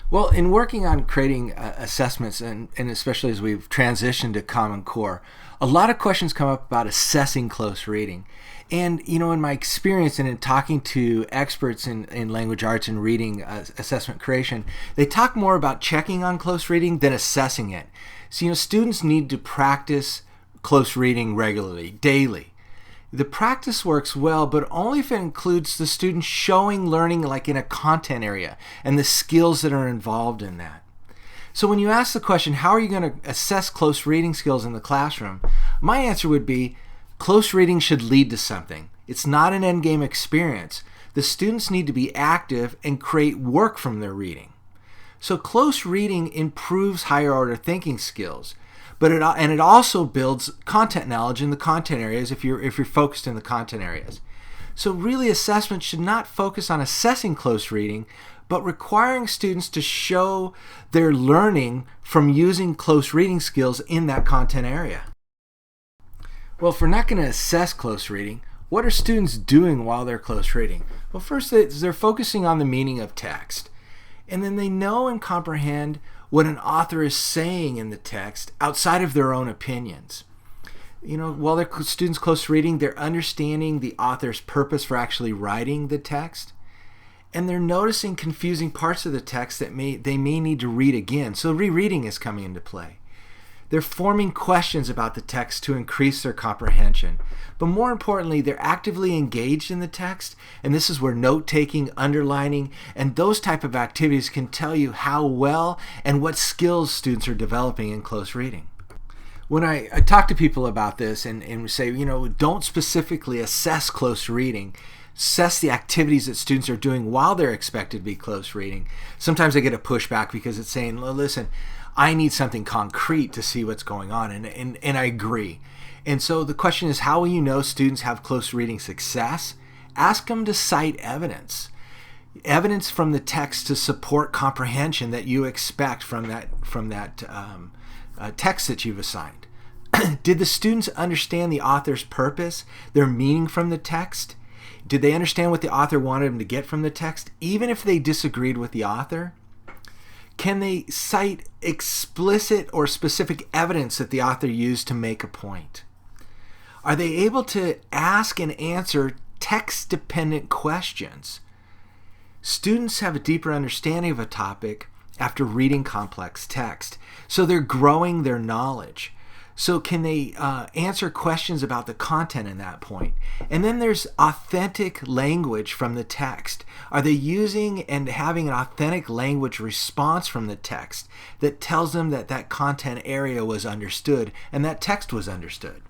Well, in working on creating assessments, and especially as we've transitioned to Common Core, a lot of questions come up about assessing close reading. And, in my experience and in talking to experts in language arts and reading assessment creation, they talk more about checking on close reading than assessing it. So, students need to practice close reading regularly, daily. The practice works well, but only if it includes the student showing learning like in a content area and the skills that are involved in that. So when you ask the question, how are you going to assess close reading skills in the classroom? My answer would be, close reading should lead to something. It's not an endgame experience. The students need to be active and create work from their reading. So close reading improves higher order thinking skills. But it also builds content knowledge in the content areas if you're focused in the content areas. So really, assessment should not focus on assessing close reading, but requiring students to show their learning from using close reading skills in that content area. Well, if we're not going to assess close reading, what are students doing while they're close reading? Well, first, they're focusing on the meaning of text. And then they know and comprehend what an author is saying in the text outside of their own opinions. While they're students close reading, they're understanding the author's purpose for actually writing the text, and they're noticing confusing parts of the text that they may need to read again. So rereading is coming into play. They're forming questions about the text to increase their comprehension. But more importantly, they're actively engaged in the text, and this is where note-taking, underlining, and those type of activities can tell you how well and what skills students are developing in close reading. When I talk to people about this and say, don't specifically assess close reading, assess the activities that students are doing while they're expected to be close reading, sometimes I get a pushback because it's saying, well, listen, I need something concrete to see what's going on, and I agree. And so the question is, how will you know students have close reading success? Ask them to cite evidence from the text to support comprehension that you expect from that text that you've assigned. Did the students understand the author's purpose, their meaning from the text? Did they understand what the author wanted them to get from the text, even if they disagreed with the author? Can they cite explicit or specific evidence that the author used to make a point? Are they able to ask and answer text-dependent questions? Students have a deeper understanding of a topic after reading complex text, so they're growing their knowledge. So can they answer questions about the content in that point? And then there's authentic language from the text. Are they using and having an authentic language response from the text that tells them that content area was understood and that text was understood?